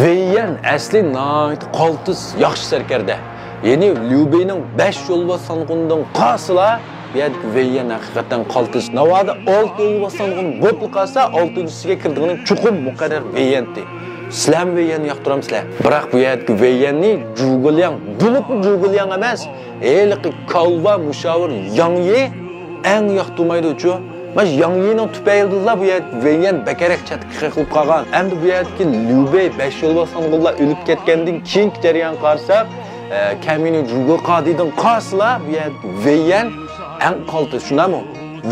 Veyyan asli nait qaltis yaxshi sarkarda. Ya'ni Liu Bei'ning 5 yo'lbos sanğundan qasıla bu Veyyan haqiqatan qaltis. Navoda 6 yo'lbos sanğun bo'pli qalsa 6-siga kirdigini chuqur muqarrar Veyyanti. Sizlar Veyyanni yoqtiramsizlar. Biroq bu yerda Veyyanni Zhuguliang, bulib Zhuguliang emas, eliqi kalva mushavir Yang Yi eng yoqtirmaydi-chu. Mas Yang Yi'ning tupayildilar bu yerda Veyyan bakarak chatga qilib qolgan. Endi bu yerdagi Liu Bei 5 yo'lbos sanğunlar o'lib ketgandan keyin jarayon qarsak, Kamini Zhugu Qadidan qasla bu yerda Veyyan eng qaltis, shunami?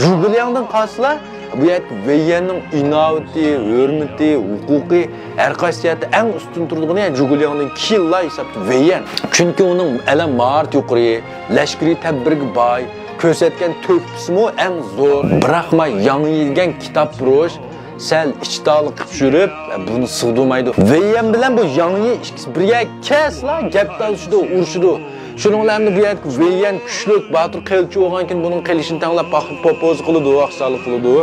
Zhuguliangdan qasla bu yerda Veyyanning inovati, hurmati, huquqi har qaysiyati eng ustun turdigini Zhuguliangdan keyinla hisobda Veyyan. Chunki uning alam ma'art yuqori, lashkariy tadbirga boy, ko'rsatgan to'kpisimi eng zo'r. Biroq ma Yang Yi'gan kitob furush sal ichtoliq qilib yurib, buni sig'dirmaydi. Veyyan bilan bu Yang Yi ikkisi birga kesla gap talishdi, urushdi. Shuninglarni bu yerda Veyyan kuchlik, botir qilchi bo'lgankin buning qilishini tanlab baxib popoz qiladi, oqsalik qiladi.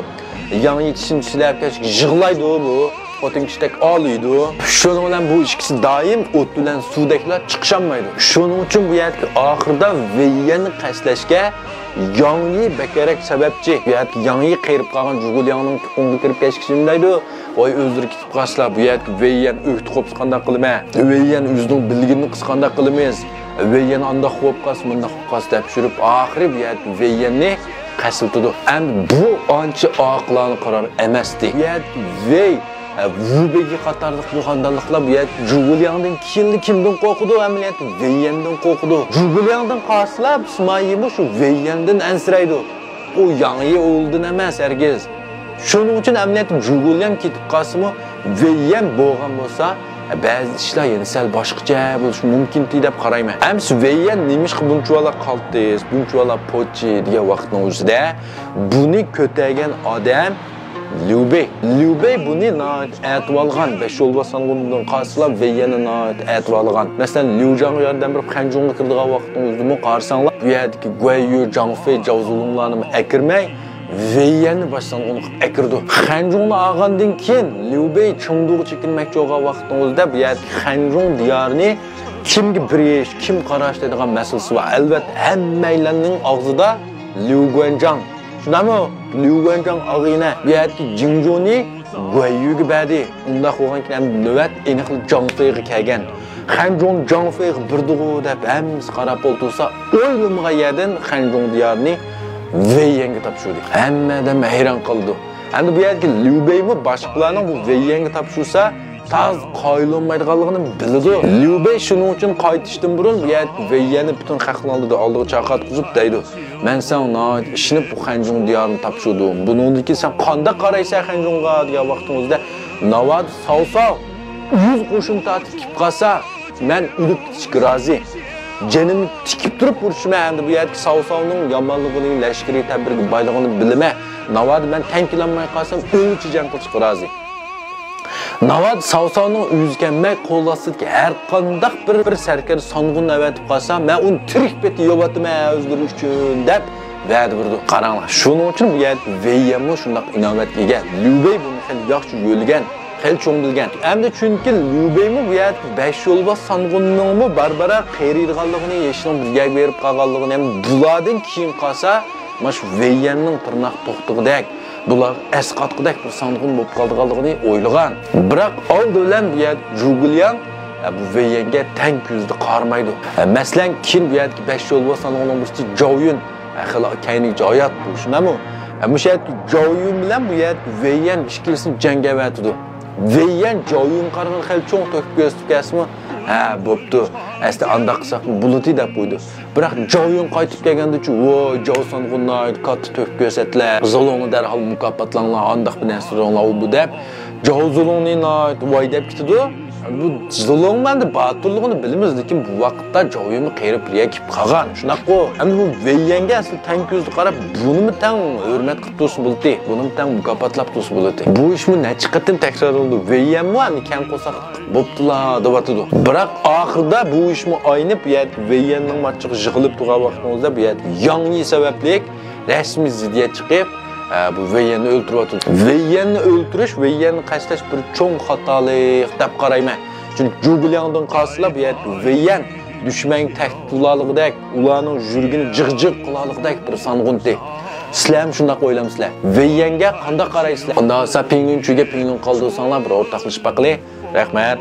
Yang Yi kishini silab yig'laydi bu. Xotin kishidek oliydi. Shuning bilan bu ikkisi doim o't bilan suvdagilar chiqishamaydi. Shuning uchun bu yerda oxirida Veyyanni qaslashga Yang Yi bakarak sababchi. Bu yerda Yang Yi qirib qolgan Zhuguliangning qo'nga kirib ketishini deydi. Voy o'zlari ketib qaslar bu yerda Veyyan o'qti qo'ps qanday qilma. Veyyan o'zining bilgini qisqanday qilamiz. Veyyan anda xo'p qas, bunda xo'p qas deb yurib, oxiri bu yerda Veyyanni qasiltidi. Endi bu ancha oqilona qaror emasdi. Bu yerda Vey Vubegi qatarlıq buxandalıqlar bu yerda Zhuguliangdan keyin kimdan qo'rqidi? Amaliyotda Veyyandan qo'rqidi. Zhuguliangdan qaslab Ismoyimi shu Veyyandan ansiraydi. U Yang Yi o'ldidan emas hargiz. Shuning uchun amaliyotda Zhuguliang ketib qolsa-mu, Veyyan bo'lgan bo'lsa, ba'zi ishlar yana sal boshqacha bo'lishi mumkin deb qarayman. Ammo Veyyan nimish bunchalar qaltis, bunchalar pochi degan vaqtning o'zida buni ko'targan odam Liu Bei. Liu Bei buni aytib olgan 5 yo'lbos sanğundan qaslab Veyyanni aytib olgan. Masalan, Liu Zhang yerdan bir Hanzhongga kirdigan vaqtning o'zida qarasanglar, bu yerdagi Guiyu, Zhang Fei, Zhao Zulunglarni akirmay Veyyanni boshdan uni akirdi. Hanzhongni olgandan keyin Liu Bei Chengduga chekinmoqchi bo'lgan vaqtning o'zida bu yerdagi Hanzhong diyorini kimga birish, kim qarash deydigan masalasi bor. Albatta hammalarning og'zida Liu Guanzhang. Shunami? Liu Guanzhang og'ina bu yerdagi Jingzhoni Guiyuga berdi. Unda qo'ygankin ham navbat aniq Zhang Feiga kelgan. Hanzhong Zhang Feiga birdigu deb hamma qarab o'ltirsa, o'ylamag'an yerdan Hanzhong diyorini Veyyanga topshirdi. Hammadan hayron qoldi. Endi bu yerga Liu Beimi boshqalarning bu Veyyanga topshirsa, taz qoyilmaydiganligini biladi. Liu Bei shuning uchun qaytishdan burun bu yerga Veyyanni butun xalqning oldida oldiga chaqirtib deydi. Men sana ishni bu Hanzhong diyorini topshirdim. Buningki sen qanday qaraysan Hanzhongga degan vaqtingizda Navad Sao 100 qo'shin tatib kelib qolsa, men o'lib ketishga rozi. Canımı tikib turib urishman. Endi bu yerga Sao-Sao'ning yomonligini, lashkariy tadbirga boyligini bilaman. Navad men tankilanmay qolsam, o'lchi jang qilishga rozi. Navad Sao-Sao'ning o'zganmay qo'llasidagi har qanday bir sarkar sanğun avatib qolsam, men uni tirik beti yo'qotman o'zlari uchun deb va'da berdi. Qaranglar, shuning uchun bu yerda Veyyanmi shunday inovatga ega. Liu Bei buni ham yaxshi yo'lgan. Xel cho'ngilgan. Endi chunki Liu Beimi bu yerda 5 yo'lbos sanğunning barbara qeyriydiganligini, yeshining birga berib qolganligini ham bulardan keyin qolsa, mana shu Veyyanning tirnoq to'xtigidek, bular asqatqidek bir sanğun bo'lib qolganligini o'ylagan. Biroq oldi bilan bu yerda Zhuguliang bu Veyyanga tang ko'zda qarmaydi. Masalan, keyin bu yerda 5 yo'lbos sanğunning birisi Zhao Yun, xil kayni joyat bu, shunami? Bu yerda Zhao Yun bilan bu yerda Veyyan ikkilisini jangga vatdi. Veyyan Zhao Yun qarg'il xil cho'ng to'kib ko'rsatgasmi? Ha, bo'pti. Asli anda qilsak buluti deb qo'ydi. Biroq Zhao Yun qaytib kelganda-chi, voy, Zhao sanğunni katta to'kib ko'rsatlar. Zulungni darhol mukofotlanglar, andaq bir narsalar bu deb Zhao Zulungni voy deb ketdi. Bu Zulung menda baturligini bilamiz, lekin bu vaqtda Zhao Yunni qeyrib kelib qolgan. Shunaqa. Endi bu Veyyanga asli tang ko'zda qarab, bunimi tang hurmat qilib tursin bo'ldi. Bunimi tang mukofotlab tursin bo'ldi. Bu ishmi nechiqatim takrorlanadi. Veyyanmi ani kam qo'saq bo'ptilar deb atadi. Biroq oxirida bu ishmi aynib, Veyyanning matchiq yig'ilib turgan vaqtimizda bu Yang Yi sababli rasmiy ziddiyat chiqib, bu Veyyanni o'ltirib atadi. Veyyanni o'ltirish, Veyyanni qashlash bir cho'ng xatolik deb qarayman. Çünkü Jubileon'dan kalsılar bir Veyyan düşman tehdit qılalıqdak, ularning yurgini jig-jig qılalıqdak bir sanğunti. Sizlar ham shunday o'ylamsizlar. Veyyanga qanday qaraysizlar? Unda esa pingin chuga pingin qoldirsanlar bir o'rtaqlashib baqili. Rahmat.